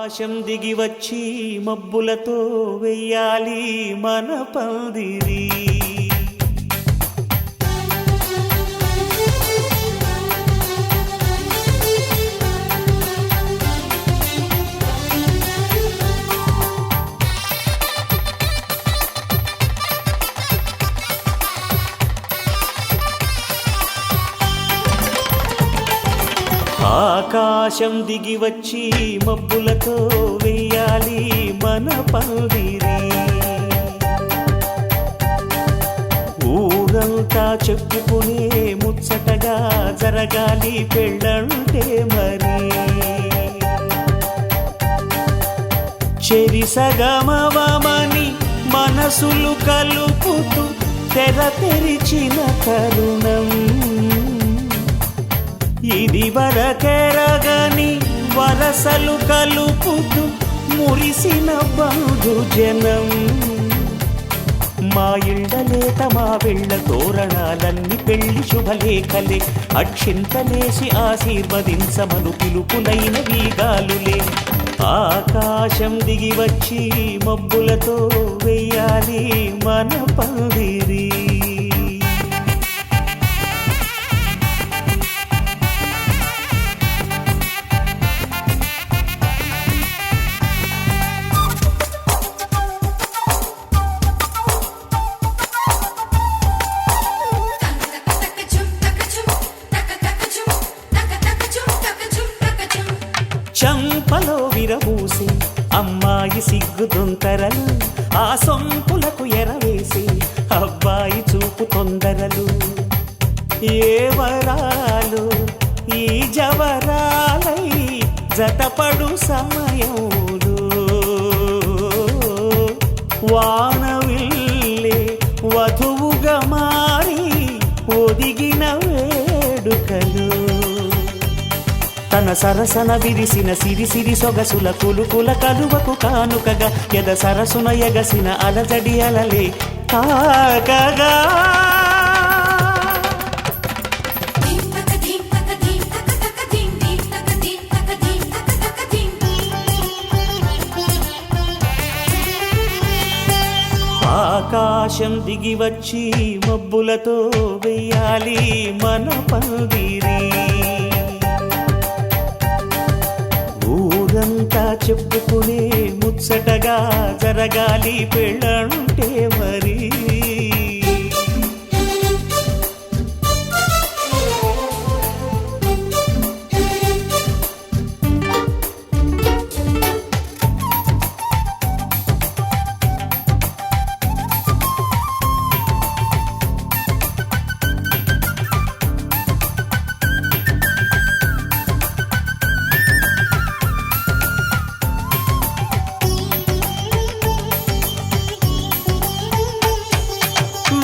ఆకాశం దిగి వచ్చి మబ్బులతో వెయ్యాలి మన పందిరి. ఆకాశం దిగి వచ్చి మబ్బులతో వెయ్యాలి మన పందిరి. ఊరంతా చెప్పుకునే ముచ్చటగా జరగాలి పెళ్ళంటే మరి. చెరిసగమవమని మనసులు కలుపుతూ తెర తెరిచిన తరుణం ఇది వరకెరగని వరసలు కలుపుతూ మురిసిన బంధుజనం. మా ఇళ్ళలేత మా వెళ్ళ తోరణాలన్నీ పెళ్లి శుభలేఖలే. అక్షింతలేసి ఆశీర్వదించమను పిలుపులైన వీగాలులే. ఆకాశం దిగి వచ్చి మబ్బులతో వెయ్యాలి మన పందిరి. చంపలో విరబూసి అమ్మాయి సిగ్గు దొంతరలు, ఆ సొంపులకు ఎరవేసి అబ్బాయి చూపు తొందరలు. ఏ వరాలు ఈ జవరాలై జతపడు సమయంలో వానవిల్లే వధువుగా మారి ఒదిగిన వేడుకలు. తన సరసన విరిసిన సిరిసిరి సొగసుల కులుకుల కలువకు కానుకగా ఎద సరసున ఎగసిన అలజడి అలలే తాకగా. ఆకాశం దిగి వచ్చి మబ్బులతో వెయ్యాలి మన పందిరి. ఊరంతా చెప్పుకునే ముచ్చటగా జరగాలి పెళ్ళంటే మరి.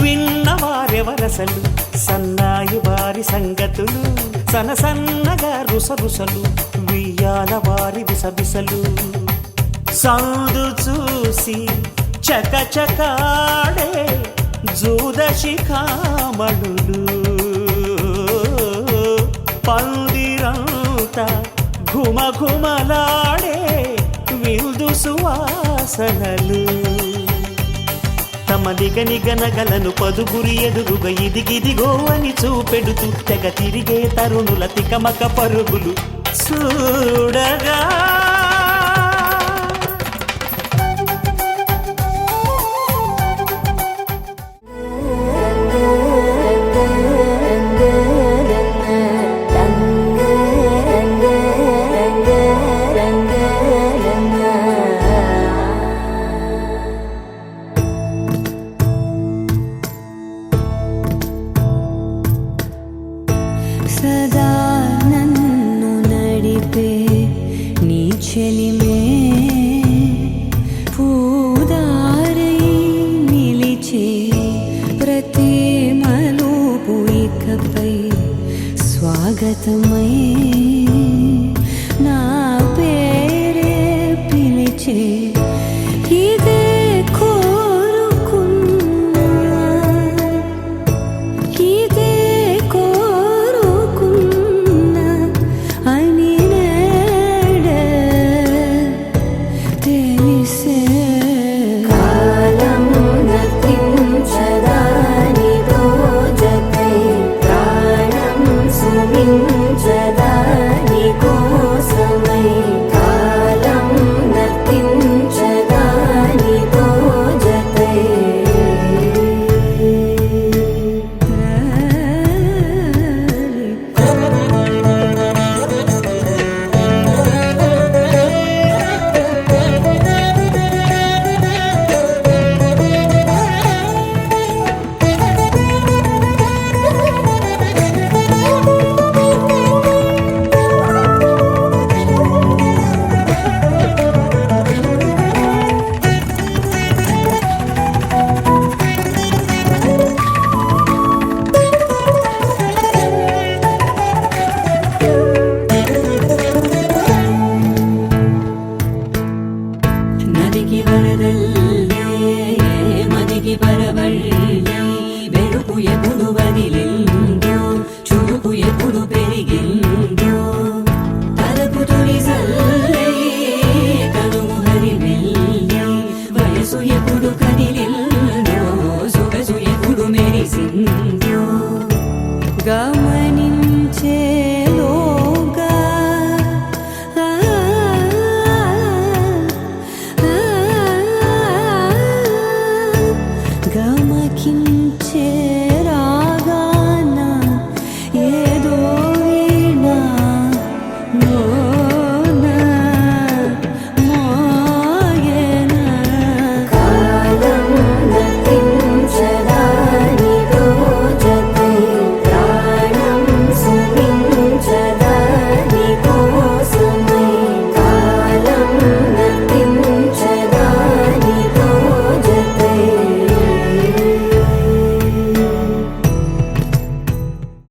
విన్నవారెవరసలు సన్నాయి వారి సంగతులు, సనసన్నగా రుసరుసలు వియ్యాల వారి విసబిసలు. సందు చూసి చకచకాడే జూదశిఖామణులు, పందిరంతా ఘుమఘుమలాడే విందు సువాసనలు. తమ నిగనిగనగలను పదుగురి ఎదురుగా ఇదిగిదిగో అని చూపెడుతూ తెగ తిరిగే తరుణుల తికమక పరుగులు చూడగా. సదా నన్ను నడిపే నీ చెలిమే పూదారై నిలిచే ప్రతి మలుపు ఇకపై స్వాగతమై.